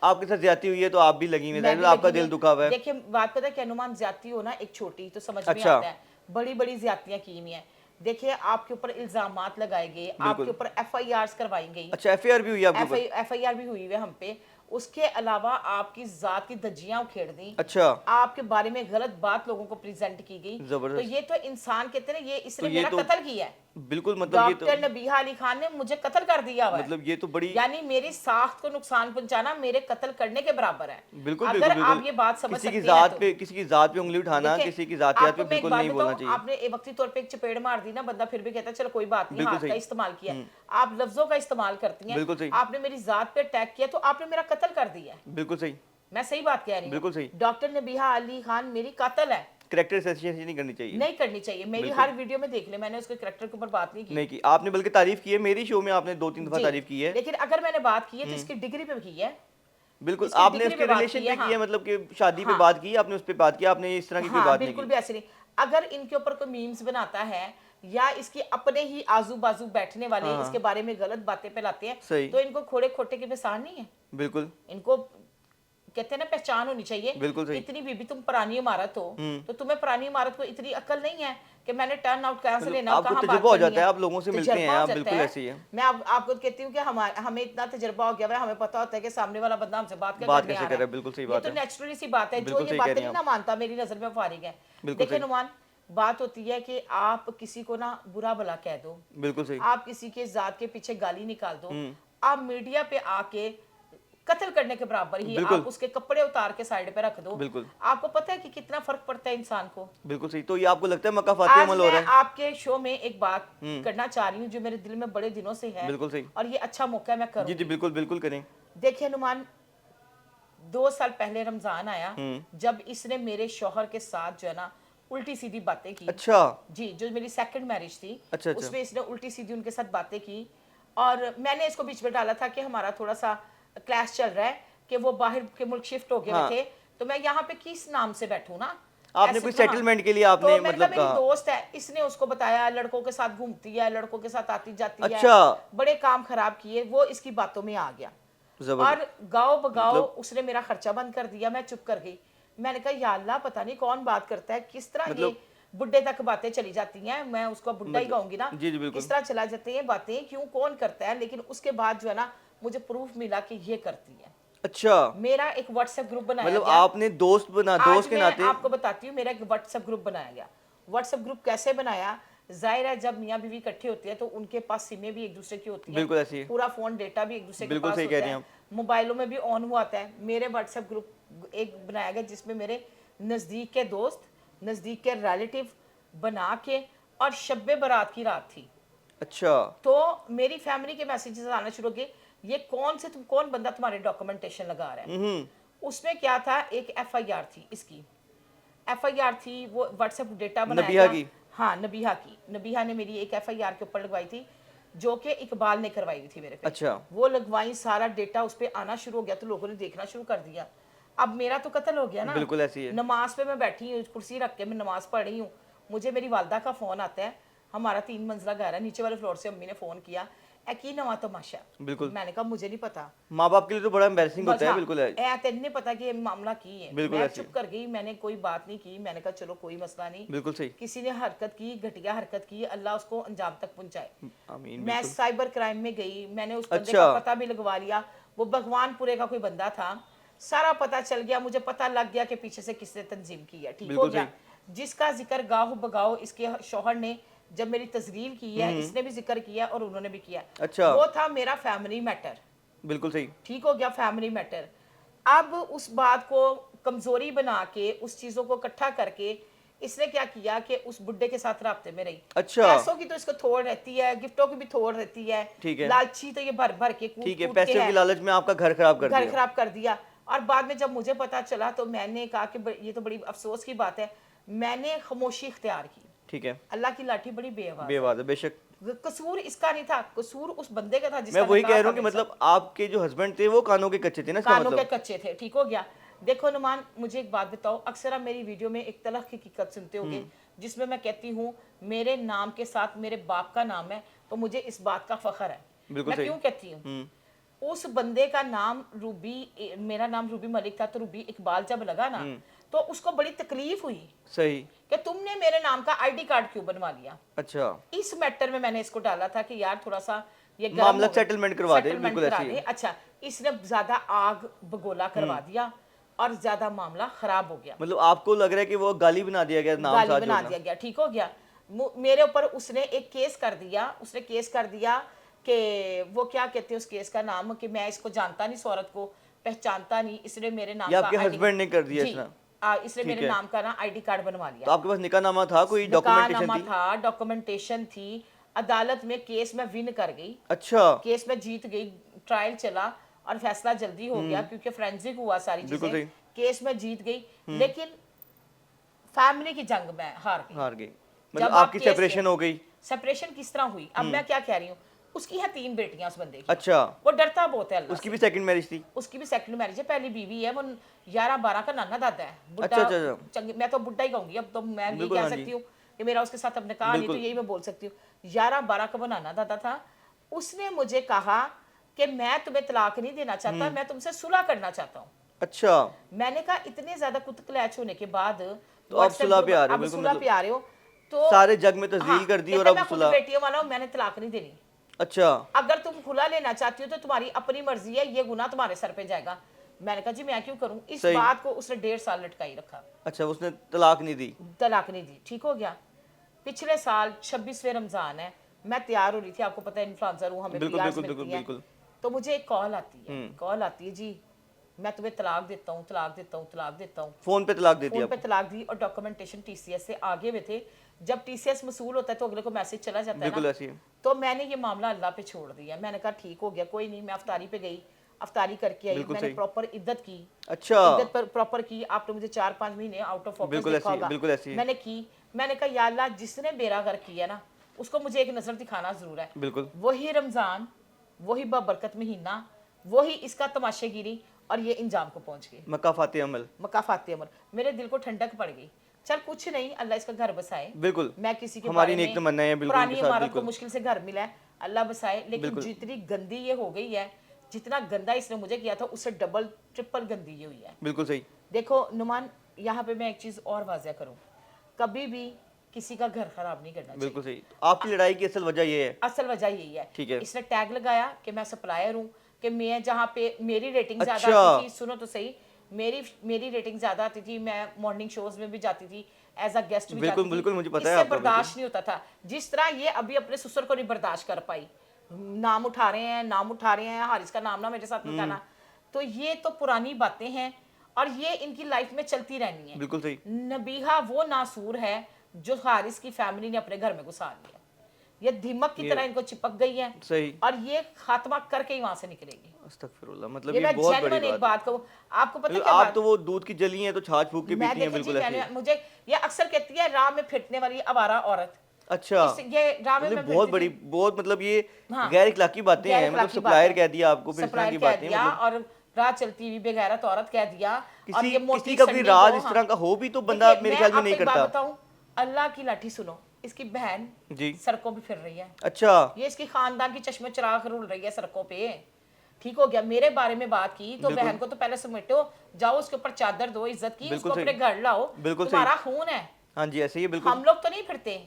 आपके साथ ज्यादती हुई है तो आप भी लगी हुई मैं है, भी आपका लगी दिल हुई। दुखा हुआ है। देखिए बात पता है कि अनुमान ज्यादती हो ना, एक छोटी तो समझ में अच्छा। आता है, बड़ी बड़ी ज्यादतियां की हुई हैं। देखिए आपके ऊपर इल्जामात लगाए गए, आपके बिल्कुल। ऊपर एफआईआर करवाई गई, अच्छा, एफआईआर भी हुई है आपके ऊपर? एफआईआर भी हुई है हम पे। उसके अलावा आपकी जात की धज्जियां उखेड़ दी, अच्छा। आपके बारे में गलत बात लोगों को प्रेजेंट की गई। तो जबरदस्त। ये तो इंसान कहते हैं ना, ये तो इसने ये मेरा तो कत्ल किया है। बिल्कुल, मतलब ये तो डॉक्टर नबीहा अली खान ने मुझे कत्ल कर दिया हुआ है, मतलब ये तो बड़ी यानी मेरी साख्त को नुकसान पहुंचाना मेरे कत्ल करने के बराबर है। बिल्कुल अगर बिल्कुल बिल्कुल। आप ये बात समझ किसी की सकते हैं जात तो पे, किसी की जात पे उंगली उठाना, देखिए, किसी की जातियात पे आपको मैं एक बिल्कुल बात नहीं बोलना बताऊं, चाहिए। आपने एक वक्ती तौर पे एक चपेड़ मार दी ना, बंदा फिर भी कहता है चलो कोई बात नहीं, बिल्कुल हाथ का सही। इस्तेमाल किया है। आप लफ्जों का इस्तेमाल करती हैं, बिल्कुल सही। आपने मेरी जात पे अटैक किया तो आपने मेरा कत्ल कर दिया है। बिल्कुल सही। मैं सही बात कह रही हूँ। बिल्कुल सही। डॉक्टर नबीहा अली खान मेरी कातल है, करेक्टर असैसिनेशन नहीं करनी चाहिए। नहीं करनी चाहिए। मेरी बिल्कुल हर वीडियो में देख ले, मैंने उसके करेक्टर के ऊपर बात नहीं की। नहीं की आपने, बल्कि तारीफ की है, मेरी शो में आपने 2-3 दफा जी, तारीफ की है। लेकिन अगर मैंने बात की है तो इसकी डिग्री पे की है, बिल्कुल, इसकी आपने डिग्री उसके पे बात रिलेशन की है। पे की हाँ है, मतलब कि शादी पे हाँ बात की, आपने उस पे बात की, आपने इस तरह की कोई हाँ, बात नहीं बिल्कुल की। भी ऐसे नहीं। अगर इनके ऊपर कोई मीम्स बनाता है या इसके अपने ही आजू बाजू बैठने वाले हाँ इसके हाँ। बारे में गलत बातें फैलाते हैं, सही। तो इनको खोड़े खोटे की पहचान नहीं है। बिल्कुल। इनको कहते हैं ना, पहचान होनी चाहिए। बिल्कुल सही। इतनी भी तुम पुरानी इमारत हो, तो तुम्हें पुरानी इमारत को इतनी अक्ल नहीं है कि मैंने टर्न आउट कहाँ से मतलब लेना हो, आपको कहाँ बात तजुर्बा हो करनी जाता है। है, आप लोगों से मिलते हैं, तजर्बा हो आप जाता बिल्कुल है। ऐसे ही है। मैं आपको कहती हूँ कि हमें इतना तजर्बा हो गया है, हमें पता होता है कि सामने वाला बंदा हमसे बात क्या बात करने कैसे आ कर रहा रहा है। है, बिल्कुल सही ये बात तो है। नेचुरली सी बात है, जो बिल्कुल ये सही कह बातें रही हैं नहीं आप। ना मानता, मेरी नजर में फारिग है। बिल्कुल देखिए सही। नुमान, बात होती है कि आप किसी को ना बुरा भला कह दो, बिल्कुल सही। आप किसी के जात के पीछे गाली निकाल दो, आप मीडिया पे आके कत्ल करने के बराबर ही बिल्कुल। आप उसके कपड़े उतार के साइड पे रख दो। बिल्कुल। आपको पता है कि कितना फर्क पड़ता है इंसान को। बिल्कुल सही। तो ये आपको लगता है मकाफाती आज अमल हो मैं रहा है? आपके शो में एक बात करना चाह रही हूँ जो मेरे दिल में बड़े दिनों से है, बिल्कुल सही। और ये अच्छा मौका है, मैं जी जी, करूंगी। बिल्कुल बिल्कुल करें। देखिए नुमान, 2 साल पहले रमजान आया, हम्म। जब इसने मेरे शौहर के साथ जो है ना उल्टी सीधी बातें की। अच्छा। जी, जो मेरी सेकंड मैरिज थी, अच्छा अच्छा। उसमें इसने उल्टी सीधी उनके साथ बातें की, और मैंने इसको बीच में डाला था कि हमारा थोड़ा सा क्लैश चल रहा है, कि वो बाहर के मुल्क शिफ्ट हो गए हुए हाँ, थे, तो मैं यहाँ पे किस नाम से बैठूं ना, आपने ऐसे कोई हाँ। सेटलमेंट के लिए तो आपने मैंने कहा मतलब मेरी कहा? दोस्त है, इसने उसको बताया लड़कों के साथ घूमती है, लड़कों के साथ आती जाती है, अच्छा। बड़े काम खराब किए, वो इसकी बातों में आ गया। जबरदस्त। और गाँव बगाओ मतलब उसने मेरा खर्चा बंद कर दिया, मैं चुप कर गई। मैंने कहा या अल्लाह, पता नहीं कौन बात करता है, किस तरह ये मतलब बुढ़े तक बातें चली जाती हैं, मैं उसको बुढ़ा ही मतलब कहूंगी ना, जी जी बिल्कुल। किस तरह चला जाती हैं बातें, क्यों कौन करता है। लेकिन उसके बाद जो है ना, मुझे प्रूफ मिला कि ये करती है। अच्छा, मेरा एक व्हाट्सएप ग्रुप बनाया मतलब गया। आपने दोस्त बना, आज दोस्त के मैं नाते। आपको बताती हूँ, मेरा एक व्हाट्सएप ग्रुप बनाया गया। व्हाट्सएप ग्रुप कैसे बनाया, जाहिर है जब मियाँ बीवी इकट्ठे होते हैं तो उनके पास सिमें भी एक दूसरे की होती हैं, बिल्कुल ऐसी है। पूरा फोन डेटा भी एक दूसरे के बिल्कुल पास सही कह होता रही हैं है, आप। मोबाइलों में भी ऑन हुआ आता है। मेरे व्हाट्सएप ग्रुप एक बनाया गया जिसमें मेरे नज़दीक के दोस्त, नज़दीक के रिलेटिव बना के, और शब्बे बारात की रात थी, अच्छा। तो मेरी फैमिली के मैसेजेस आना शुरू हो गए, ये कौन बंदा तुम्हारे डॉक्यूमेंटेशन लगा रहा है। उसमें क्या था, एक एफआईआर थी, इसकी एफआईआर थी, वो व्हाट्सएप डेटा बनाया नबिया गया। की। हाँ, नबीहा की, नबीहा ने मेरी एक एफआईआर के ऊपर लगवाई थी, जो कि इकबाल ने करवाई हुई थी मेरे पे। अच्छा। वो लगवाई, सारा डेटा उस पर आना शुरू हो गया, तो लोगों ने देखना शुरू कर दिया। अब मेरा तो कत्ल हो गया ना। बिल्कुल ऐसी है। नमाज पे मैं बैठी हूँ, कुर्सी रख के मैं नमाज पढ़ रही हूँ, मुझे मेरी वालदा का फ़ोन आता है, हमारा 3 मंजिला घर है, नीचे वाले फ्लोर से अम्मी ने फ़ोन किया, ए की नवा तमाशा। बिल्कुल। मैंने कहा मुझे नहीं पता। माँ बाप के लिए तो बड़ा एम्बैरेसिंग बस होता है। हाँ, बिल्कुल है। ए तेन नहीं पता कि ये मामला की है। बिल्कुल मैं ऐसी चुप है। कर गई, मैंने कोई बात नहीं की। मैंने कहा चलो कोई मसला नहीं, बिल्कुल सही। किसी ने हरकत की, घटिया हरकत की, अल्लाह उसको अंजाम तक पहुंचाए। आमीन। मैं बिल्कुल। साइबर क्राइम में गई, मैंने उस बंदे अच्छा। का पता भी लगवा लिया, वो भगवानपुरे का कोई बंदा था, सारा पता चल गया, मुझे पता लग गया कि पीछे से किसने तंजीम की है। ठीक हो बिल्कुल गया। सही। जिसका जिक्र गाहो बगाओ इसके शौहर ने जब मेरी तजरीर की है, इसने भी जिक्र किया और उन्होंने भी किया, अच्छा। वो था मेरा फैमिली मैटर। बिल्कुल सही। ठीक हो गया, फैमिली मैटर। अब उस बात को कमजोरी बना के, उस चीजों को इकट्ठा करके, इसने क्या किया कि उस बुड्ढे के साथ राब्ते में रही। अच्छा। पैसों की तो इसको थोड़ रहती है, गिफ्टों की भी थोड़ रहती है, ठीक है। लालची तो ये भर भर के कूट ठीक है, कूट के पैसों है, की लालच में आपका घर खराब कर घर दिया। खराब कर दिया। और बाद में जब मुझे पता चला तो मैंने कहा कि ये तो बड़ी अफसोस की बात है, मैंने खामोशी इख्तियार की। ठीक है। अल्लाह की लाठी बड़ी बेआवाज है। बेवाद है, बेशक। कसूर इसका नहीं था, कसूर उस बंदे का था मैं जिसका वही निकाह कह रहा था हूँ कि मेरे साथ। मतलब आपके जो हस्बैंड थे वो कानों के कच्चे थे ना, इसका कानों के मतलब। कच्चे थे। ठीक हो गया। देखो नुमान, मुझे एक बात बताओ, अक्सर आप मेरी वीडियो में एक तलख की हकीकत सुनते होगे, जिसमें मैं कहती हूँ मेरे नाम के साथ मेरे बाप का नाम है, तो मुझे इस बात का फख्र है। बिल्कुल मैं सही। क्यों कहती हूँ, उस बंदे का नाम मेरा नाम रूबी मलिक था, तो रूबी इकबाल जब लगा ना तो उसको बड़ी तकलीफ हुई सही। कि तुमने मेरे नाम का आईडी कार्ड क्यों बनवा लिया। अच्छा, इस मैटर में मैंने इसको डाला था कि यार थोड़ा सा ये गर्म मामला हो गया, सेटलमेंट करवा दे, सेटलमेंट बिल्कुल करा ऐसे ही दे। अच्छा, इसने ज्यादा आग बगोला करवा दिया और ज्यादा मामला खराब हो गया, मतलब आपको लग रहा है कि वो गाली बना दिया गया, नाम गाली साथ बना जोड़ना। दिया गया, ठीक हो गया। मेरे ऊपर उसने एक केस कर दिया, उसने केस कर दिया कि वो क्या कहते हैं उस केस का नाम, कि मैं इसको जानता नहीं, इस औरत को पहचानता नहीं, इसने मेरे नाम ये का आपके ID हस्बैंड ने कर दिया जी, इसने? इसने ठीक मेरे है। नाम का ना आईडी कार्ड बनवा लिया। तो आपके पास निकाहनामा था, कोई डॉक्यूमेंटेशन निकाहनामा थी? था, डॉक्यूमेंटेशन थी, अदालत में केस में विन कर गई, अच्छा, केस में जीत गई, ट्रायल चला और फैसला जल्दी हो गया क्योंकि फोरेंसिक हुआ, सारी बिल्कुल चीजें, सही। केस में जीत गई। लेकिन फैमिली की जंग में हार गई। हार गई। जब मतलब आप आपकी केस सेपरेशन हो गई? सेपरेशन किस तरह हुई, अब मैं क्या कह रही हूँ, उसकी है 3 बेटियां उस बंदे की, अच्छा, वो डरता बहुत है अल्लाह उसकी से। भी सेकंड मैरिज थी? उसकी भी सेकंड मैरिज है, पहली बीवी है, वो 11-12 का नाना दादा है, अच्छा अच्छा अच्छा, मैं तो बुढ़ा ही कहूंगी अब तो, मैं ये बिल्कुल, कह हाँ सकती जी, हूँ कि मेरा उसके साथ अब निकाह नहीं, तो बिल्कुल। यही मैं बोल सकती हूँ। 11-12 का वो नाना दादा था। उसने मुझे कहा कि मैं तुम्हें तलाक नहीं देना चाहता, मैं तुमसे सुलह करना चाहता हूँ। अच्छा, मैंने कहा इतने ज्यादा कुत क्लैच होने के बाद तो आप WhatsApp सुलह पे ग्रुप, आ रहे हो, अब बिल्कुल, सुलह मतलब पे आ रहे हो तो सारे जग में हाँ, तस्दील कर दी और कहते अब मैं खुद सुलह। बेटियों वाला हूँ, मैंने तलाक नहीं देनी। अच्छा, अगर तुम खुला लेना चाहती हो तो तुम्हारी अपनी मर्जी है, ये गुनाह तुम्हारे सर पे जाएगा। मैंने कहा जी मैं क्यों करूं। इस सही। बात को उसने 1.5 साल लटकाई रखा, अच्छा, उसने तलाक नहीं दी? तलाक नहीं दी, ठीक हो गया। पिछले साल 26वें रमजान है, मैं तैयार हो रही थी, आपको पता है इन्फ्लुएंसर हूँ, हमें बिल्कुल PRs बिल्कुल बिल्कुल मिलती हैं, बिल्कुल। तो मुझे एक कॉल आती है, जी मैं तुम्हें तलाक देता हूँ, तलाक देता हूँ, तलाक देता हूँ। फोन पे तलाक दे दी फोन पे आपको? तलाक दी और डॉक्यूमेंटेशन TCS से आगे हुए थे। जब TCS मसूल होता है तो अगले को मैसेज चला जाता है बिल्कुल ना, ऐसी है। तो मैंने ये मामला अल्लाह पे छोड़ दिया। मैंने कहा ठीक हो गया, कोई नहीं। मैं अफ्तारी पे गई, अफ्तारी करके आई, बिल्कुल मैंने सही। प्रॉपर इद्दत की, अच्छा, इद्दत पर प्रॉपर की। आपने मुझे 4-5 महीने आउट ऑफ फोकस बिल्कुल देखा ऐसी है, होगा, बिल्कुल ऐसी है। मैंने की। मैंने कहा या अल्लाह, जिसने मेरा घर किया ना उसको मुझे एक नजर दिखाना जरूर है। बिल्कुल वही रमजान, वही बबरकत महीना, वही इसका तमाशागिरी, और ये इंजाम को पहुंच गई, मकाफाते अमल। मकाफाते अमर। मेरे दिल को ठंडक पड़ गई। चल कुछ नहीं, अल्लाह इसका घर बसाए। बिल्कुल, मैं किसी के हमारी बारे नेक में, तमन्ना है बिल्कुल पुरानी उनके साथ, इमारत को बिल्कुल मुश्किल से घर मिला है, अल्लाह बसाए। लेकिन बिल्कुल। जितनी गंदी ये हो गई है, जितना गंदा इसने मुझे किया था, उससे डबल ट्रिपल गंदी ये हुई है। बिल्कुल सही। देखो नुमान, यहाँ पे मैं एक चीज़ और वाज़ह करूँ, कभी भी किसी का घर खराब नहीं करना चाहिए। बिल्कुल सही। आपकी लड़ाई की असल वजह ये है? असल वजह यही है, ठीक है। इसने टैग लगाया कि मैं सप्लायर हूँ, कि मैं जहाँ पे मेरी रेटिंग ज़्यादा अच्छा। आती थी, सुनो तो सही, मेरी रेटिंग ज़्यादा आती थी, मैं मॉर्निंग शोज में भी जाती थी, एज अ गेस्ट भी बिल्कुल जाती थी, बिल्कुल, मुझे पता है इससे आपका, बर्दाश्त नहीं होता था। जिस तरह ये अभी अपने ससुर को नहीं बर्दाश्त कर पाई, नाम उठा रहे हैं, नाम उठा रहे हैं, हारिस का नाम ना मेरे साथ मिटाना, तो ये तो पुरानी बातें हैं और ये इनकी लाइफ में चलती रहनी है। बिल्कुल सही। नबीहा वो नासूर है जो हारिस की फैमिली ने अपने घर में घुसा लिया, ये दीमक की तरह इनको चिपक गई है सही। और ये खात्मा करके ही वहां से निकलेगी। अस्तगफिरुल्लाह, मतलब ये ये मैं बहुत बड़ी जेन्युइन एक बात बात कहूँ, आपको पता है है। क्या आप बात, तो वो दूध की जली हैं तो छाछ फूक के मैं पीती हैं, देखे जी, बिल्कुल ऐसी है। मुझे ये अक्सर कहती है राह में फिरने वाली आवारा औरत। अच्छा, ये राह में मतलब मैं बहुत फिरती बड़ी, थी। बहुत मतलब ये हाँ, गैर इखलाकी बातें गैर हैं, मतलब अखलाकी सप्लायर बात कह दिया आपको, फिर इस तरह सप्लायर की कह बातें, दिया मतलब और राह चलती हुई बेगैरत औरत कह दिया। और किसी ये मोटी किसी का कोई संडे राज को, इस हाँ। तरह का हो भी तो बंदा देखिए, मेरे मैं ख्याल में आपको नहीं एक बात करता। बताऊं, अल्लाह की लाठी सुनो, इसकी बहन जी। सड़कों पे फिर रही है, अच्छा, ये इसकी खानदान की चश्मे चिराग रुल रही है सड़कों पे। ठीक हो गया, मेरे बारे में बात की तो बिल्कुल बहन को तो पहले समेटो, जाओ उसके ऊपर चादर दो, इज्जत की, बिल्कुल उसको अपने सही, घर लाओ, बिल्कुल सही। तुम्हारा खून है। हाँ जी, ऐसे ही है, बिल्कुल। हम लोग तो नहीं फिरते,